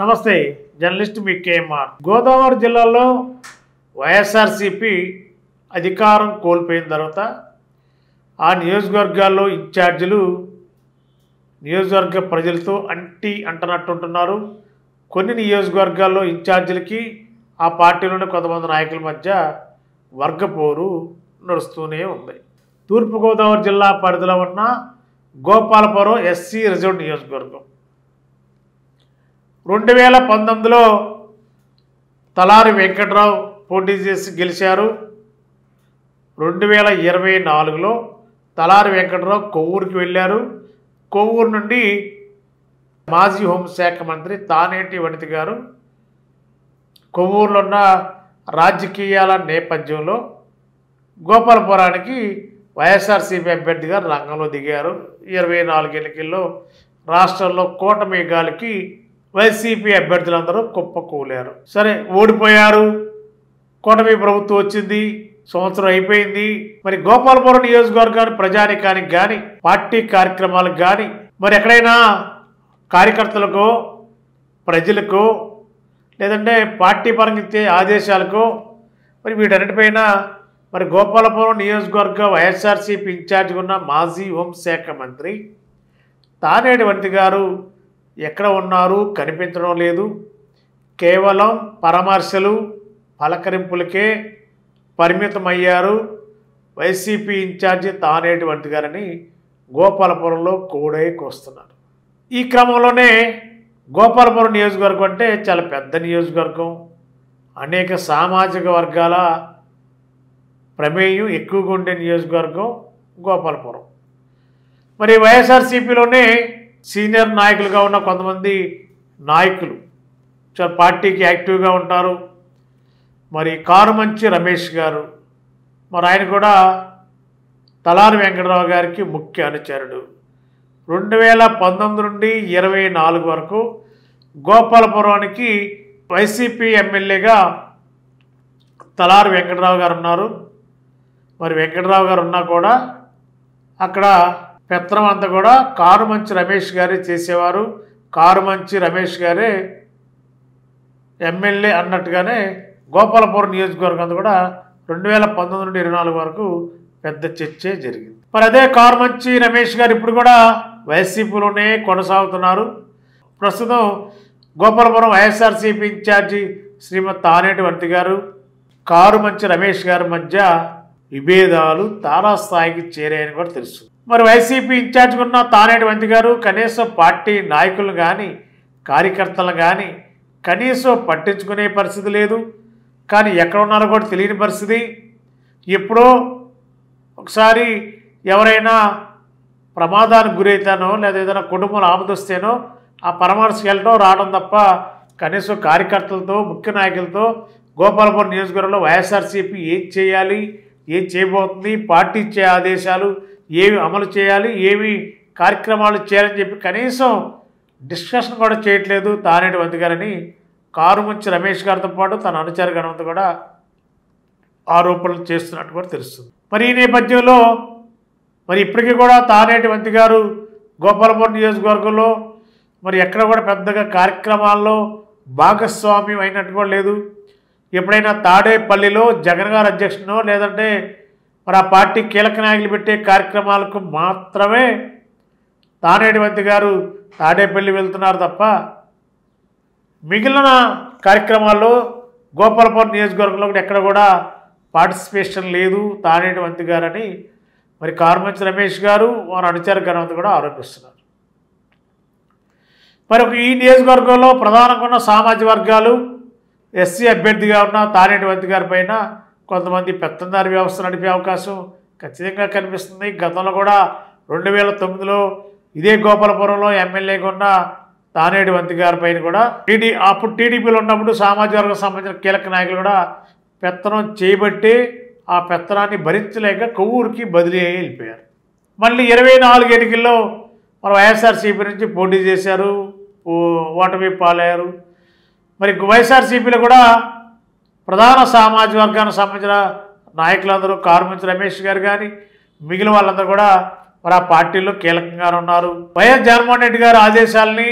నమస్తే జర్నలిస్ట్ మీ కేఎంఆర్. గోదావరి జిల్లాలో వైఎస్ఆర్సీపీ అధికారం కోల్పోయిన తర్వాత ఆ నియోజకవర్గాల్లో ఇన్ఛార్జీలు నియోజకవర్గ ప్రజలతో అంటున్నట్టుంటున్నారు. కొన్ని నియోజకవర్గాల్లో ఇన్ఛార్జీలకి ఆ పార్టీలోని కొంతమంది నాయకుల మధ్య వర్గపోరు నడుస్తూనే ఉంది. తూర్పుగోదావరి జిల్లా పరిధిలో ఉన్న గోపాలపురం ఎస్సీ రిజర్వ్ నియోజకవర్గం 2019లో తలారి వెంకట్రావు పోటీ చేసి గెలిచారు. 2024లో తలారి వెంకట్రావు కొవ్వూరుకి వెళ్ళారు. కొవ్వూరు నుండి మాజీ హోంశాఖ మంత్రి తానేటి వనిత గారు కొవ్వూరులో ఉన్న రాజకీయాల నేపథ్యంలో గోపాలపురానికి వైఎస్ఆర్సీపీ అభ్యర్థిగా రంగంలో దిగారు. 24 ఎన్నికల్లో రాష్ట్రంలో కూటమి గాలికి వైసీపీ అభ్యర్థులందరూ కుప్పకూలారు. సరే, ఓడిపోయారు. కూటమి ప్రభుత్వం వచ్చింది, సంవత్సరం అయిపోయింది. మరి గోపాలపురం నియోజకవర్గాన్ని ప్రజానికానికి కానీ పార్టీ కార్యక్రమాలకు కానీ మరి ఎక్కడైనా కార్యకర్తలకో ప్రజలకో లేదంటే పార్టీ పరంగా ఇచ్చే ఆదేశాలకో మరి వీటన్నిటిపైన మరి గోపాలపురం నియోజకవర్గ వైఎస్ఆర్సీపీ ఇన్ఛార్జిగా ఉన్న మాజీ హోంశాఖ మంత్రి తానేటి వనిత గారు ఎక్కడ ఉన్నారు కనిపించడం లేదు. కేవలం పరామర్శలు పలకరింపులకే పరిమితమయ్యారు వైసీపీ ఇన్ఛార్జి తానేటి వనిత గారని గోపాలపురంలో కోడైకొస్తున్నారు. ఈ క్రమంలోనే గోపాలపురం నియోజకవర్గం అంటే చాలా పెద్ద నియోజకవర్గం, అనేక సామాజిక వర్గాల ప్రమేయం ఎక్కువగా ఉండే నియోజకవర్గం గోపాలపురం. మరి వైఎస్ఆర్సీపీలోనే సీనియర్ నాయకులుగా ఉన్న కొంతమంది నాయకులు చాలా పార్టీకి యాక్టివ్గా ఉంటారు. మరి కారుమంచి రమేష్ గారు, మరి ఆయన కూడా తలారి వెంకటరావు గారికి ముఖ్య అనుచరుడు. 2019 నుండి 24 వరకు గోపాలపురానికి వైసీపీ ఎమ్మెల్యేగా తలారి వెంకటరావు గారు ఉన్నారు. మరి వెంకటరావు గారు ఉన్నా కూడా అక్కడ పెత్తనం అంతా కూడా కారుమంచి రమేష్ గారే చేసేవారు. కారుమంచి రమేష్ గారే ఎమ్మెల్యే అన్నట్టుగానే గోపాలపురం నియోజకవర్గం అంతా కూడా 2019 నుండి 24 వరకు పెద్ద చర్చే జరిగింది. మరి అదే కారుమంచి రమేష్ గారు ఇప్పుడు కూడా వైసీపీలోనే కొనసాగుతున్నారు. ప్రస్తుతం గోపాలపురం వైఎస్ఆర్సీపీ ఇన్ఛార్జి శ్రీమతి తానేటి వనిత గారు కారుమంచి రమేష్ గారి మధ్య విభేదాలు తారాస్థాయికి చేరాయని కూడా తెలుసు. మరి వైసీపీ ఇన్ఛార్జిగా ఉన్న తానేటి వనిత గారు కనీసం పార్టీ నాయకులు కానీ కార్యకర్తలు కానీ కనీసం పట్టించుకునే పరిస్థితి లేదు. కానీ ఎక్కడ ఉన్నారో కూడా తెలియని పరిస్థితి. ఎప్పుడో ఒకసారి ఎవరైనా ప్రమాదానికి గురైతానో లేదా ఏదైనా కుటుంబంలో ఆపదొస్తేనో ఆ పరామర్శకు వెళ్ళడం రావడం తప్ప కనీసం కార్యకర్తలతో ముఖ్య నాయకులతో గోపాలపురం నియోజకవర్గంలో వైఎస్ఆర్సీపీ ఏం చేయాలి, ఏం చేయబోతుంది, పార్టీ ఇచ్చే ఆదేశాలు ఏమి అమలు చేయాలి, ఏమి కార్యక్రమాలు చేయాలని చెప్పి కనీసం డిస్కషన్ కూడా చేయట్లేదు తానేటి వనిత గారని కారుమంచి రమేష్ గారితో పాటు తన అనుచర గణంతో కూడా ఆరోపణలు చేస్తున్నట్టు కూడా తెలుస్తుంది. మరి ఈ నేపథ్యంలో మరి ఇప్పటికీ కూడా తానేటి వనిత గారు గోపాలపురం నియోజకవర్గంలో మరి ఎక్కడ కూడా పెద్దగా కార్యక్రమాల్లో భాగస్వామ్యం అయినట్టు కూడా లేదు. ఎప్పుడైనా తాడేపల్లిలో జగన్ గారు అధ్యక్షునో లేదంటే మరి ఆ పార్టీ కీలక నాయకులు పెట్టే కార్యక్రమాలకు మాత్రమే తానేటి వనిత గారు తాడేపల్లి వెళ్తున్నారు తప్ప మిగిలిన కార్యక్రమాల్లో గోపాలపురం నియోజకవర్గంలో ఎక్కడ కూడా పార్టిసిపేషన్ లేదు తానేటి వనిత గారని మరి కారుమంచి రమేష్ గారు వారి అనుచర గణంతో కూడా ఆరోపిస్తున్నారు. మరి ఈ నియోజకవర్గంలో ప్రధానంగా ఉన్న సామాజిక వర్గాలు ఎస్సీ అభ్యర్థిగా ఉన్న తానేటి వనిత గారి పైన కొంతమంది పెత్తందారి వ్యవస్థ నడిపే అవకాశం ఖచ్చితంగా కనిపిస్తుంది. గతంలో కూడా 2009లో ఇదే గోపాలపురంలో ఎమ్మెల్యేగా ఉన్న తానేటి వనిత గారి పైన కూడా అప్పుడు టీడీపీలో ఉన్నప్పుడు సామాజిక వర్గం సంబంధించిన కీలక నాయకులు కూడా పెత్తనం చేయబట్టి ఆ పెత్తనాన్ని భరించలేక కొవ్వూరుకి బదిలీ అయ్యి వెళ్ళిపోయారు. మళ్ళీ 24 ఎన్నికల్లో మన వైఎస్ఆర్సీపీ నుంచి పోటీ చేశారు, ఓటమి పాలయ్యారు. మరి వైఎస్ఆర్సీపీలో కూడా ప్రధాన సామాజిక వర్గానికి సంబంధించిన నాయకులందరూ కారుమంచి రమేష్ గారు కానీ మిగిలిన వాళ్ళందరూ కూడా మరి ఆ పార్టీలో కీలకంగా ఉన్నారు. వైఎస్ జగన్మోహన్ రెడ్డి గారి ఆదేశాలని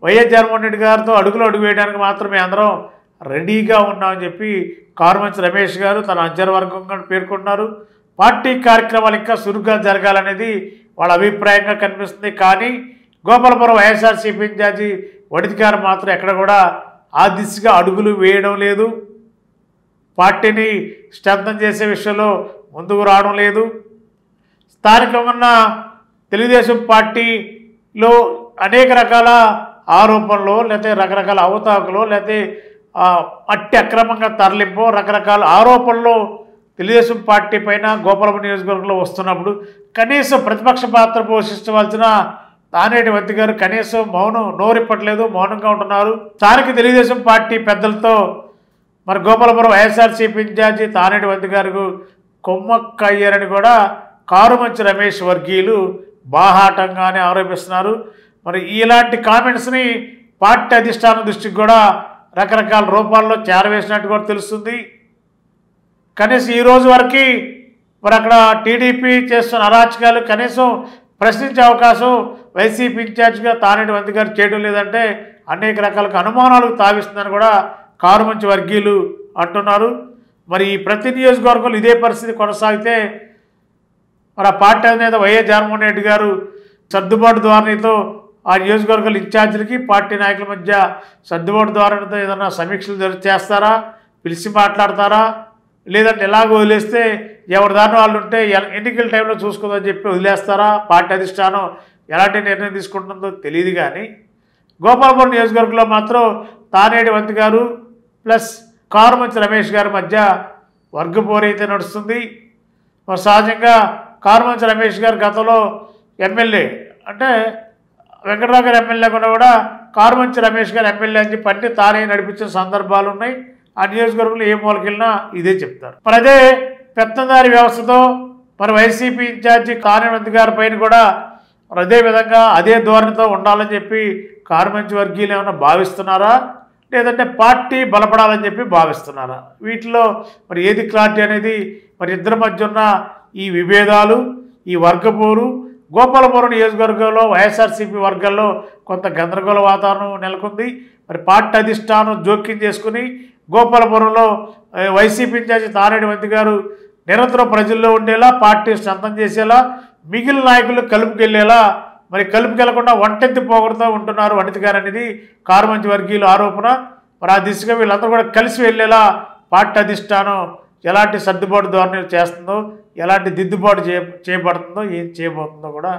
వైఎస్ జగన్మోహన్ రెడ్డి గారితో అడుగులు అడుగు వేయడానికి మాత్రమే అందరం రెడీగా ఉన్నామని చెప్పి కారుమంచి రమేష్ గారు తన అంచర్వర్గంగా పేర్కొన్నారు. పార్టీ కార్యక్రమాలు ఇంకా చురుగ్గా జరగాలనేది వాళ్ళ అభిప్రాయంగా కనిపిస్తుంది. కానీ గోపాలపురం వైఎస్ఆర్సీపీ ఇన్ఛార్జి వడితి గారు మాత్రం ఎక్కడ కూడా ఆ దిశగా అడుగులు వేయడం లేదు. పార్టీని స్ట్రెంథన్ చేసే విషయంలో ముందుకు రావడం లేదు. స్థానికంగా ఉన్న తెలుగుదేశం పార్టీలో అనేక రకాల ఆరోపణలు, లేకపోతే రకరకాల అవతాకులు, లేకపోతే మట్టి అక్రమంగా తరలింపు, రకరకాల ఆరోపణలు తెలుగుదేశం పార్టీ పైన గోపాలపురం నియోజకవర్గంలో వస్తున్నప్పుడు కనీసం ప్రతిపక్ష పాత్ర పోషించవలసిన తానేటి వద్ది గారు కనీసం నోరిప్పట్లేదు, మౌనంగా ఉంటున్నారు. స్థానిక తెలుగుదేశం పార్టీ పెద్దలతో మరి గోపాలపురం వైఎస్ఆర్సీపీ ఇన్ఛార్జి తానేటి వద్ది గారు కొమ్మక్కయ్యారని కూడా కారుమంచి రమేష్ వర్గీయులు బాహాటంగానే ఆరోపిస్తున్నారు. మరి ఇలాంటి కామెంట్స్ని పార్టీ అధిష్టానం దృష్టికి కూడా రకరకాల రూపాల్లో చేరవేసినట్టు కూడా తెలుస్తుంది. కనీసం ఈ రోజు వరకు మరి అక్కడ టీడీపీ చేస్తున్న అరాచకాలు కనీసం ప్రశ్నించే అవకాశం వైసీపీ ఇన్ఛార్జిగా తానేటి వద్ది గారు చేయడం లేదంటే అనేక రకాల అనుమానాలకు తావిస్తుందని కూడా కారుమంచి వర్గీయులు అంటున్నారు. మరి ఈ ప్రతి నియోజకవర్గంలో ఇదే పరిస్థితి కొనసాగితే మరి ఆ పార్టీ అధినేత వైఎస్ జగన్మోహన్ రెడ్డి గారు సర్దుబాటు ధోరణితో ఆ నియోజకవర్గాల ఇన్ఛార్జీలకి పార్టీ నాయకుల మధ్య సర్దుబాటు ధోరణితో ఏదైనా సమీక్షలు చేస్తారా, పిలిచి మాట్లాడతారా, లేదంటే ఎలాగో వదిలేస్తే ఎవరి దాని వాళ్ళు ఉంటే ఎన్నికల టైంలో చూసుకుందని చెప్పి వదిలేస్తారా? పార్టీ అధిష్టానం ఎలాంటి నిర్ణయం తీసుకుంటుందో తెలియదు. కానీ గోపాలపురం నియోజకవర్గంలో మాత్రం తానేటి వద్ది గారు ప్లస్ కారుమంచి రమేష్ గారి మధ్య వర్గపోరు అయితే నడుస్తుంది. మరి సహజంగా కారుమంచి రమేష్ గారు గతంలో ఎమ్మెల్యే అంటే వెంకటరావు గారు ఎమ్మెల్యే కూడా కారుమంచి రమేష్ గారు ఎమ్మెల్యే అని చెప్పి అన్ని తానే నడిపించిన సందర్భాలు ఉన్నాయి. ఆ నియోజకవర్గంలో ఏ మూలకెళ్ళినా ఇదే చెప్తారు. మరి అదే పెత్తందారి వ్యవస్థతో మరి వైసీపీ ఇన్ఛార్జి తానేటి వద్ది గారి పైన కూడా మరి అదే విధంగా అదే ధోరణితో ఉండాలని చెప్పి కారుమంచి వర్గీయులు ఏమైనా భావిస్తున్నారా, లేదంటే పార్టీ బలపడాలని చెప్పి భావిస్తున్నారా? వీటిలో మరి ఏది క్లారిటీ అనేది మరి ఇద్దరి మధ్య ఉన్న ఈ విభేదాలు, ఈ వర్గపోరు గోపాలపురం నియోజకవర్గంలో వైఎస్ఆర్సీపీ వర్గాల్లో కొంత గందరగోళ వాతావరణం నెలకొంది. మరి పార్టీ అధిష్టానం జోక్యం చేసుకుని గోపాలపురంలో వైసీపీ ఇన్ఛార్జి తానేటి వద్ది గారు నిరంతరం ప్రజల్లో ఉండేలా, పార్టీ స్ట్రెంథన్ చేసేలా, మిగిలిన నాయకులు కలుపుకెళ్లేలా, మరి కలుపుకెళ్లకుండా ఒంటెత్తి పోగొడుతూ ఉంటున్నారు వనిత గారు అనేది కారుమంచి వర్గీయుల ఆరోపణ. మరి ఆ దిశగా వీళ్ళందరూ కూడా కలిసి వెళ్ళేలా పార్టీ అధిష్టానం ఎలాంటి సర్దుబాటు ధోరణి చేస్తుందో, ఎలాంటి దిద్దుబాటు చేయబడుతుందో, ఏం చేయబోతుందో కూడా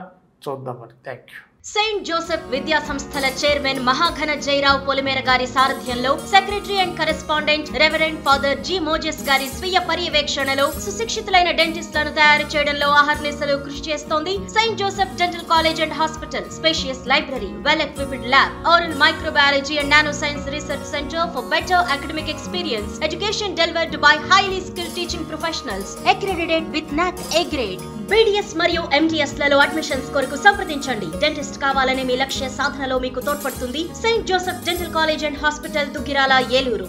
చూద్దాం. మరి థ్యాంక్ యూ. సెయింట్ జోసెఫ్ విద్యా సంస్థల చైర్మన్ మహాఘన జయరావు పొలిమేర గారి సారథ్యంలో secretary and correspondent reverend father G Moses గారి స్వీయ పర్యవేక్షణలో సుశిక్షితులైన డెంటిస్టులను తయారు చేయడంలో అహర్నిశలు కృషి చేస్తోంది Saint Joseph dental college and hospital. Spacious library, well equipped lab, oral microbiology and nanoscience research center for better academic experience. Education delivered by highly skilled teaching professionals, accredited with NAC A grade. BDS మరియు MDS లలో admissions కొరకు సంప్రదించండి. Dentist కావాలనే మీ లక్ష్య సాధనలో మీకు తోడ్పడుతుంది Saint Joseph dental college and hospital, Duggirala, Eluru.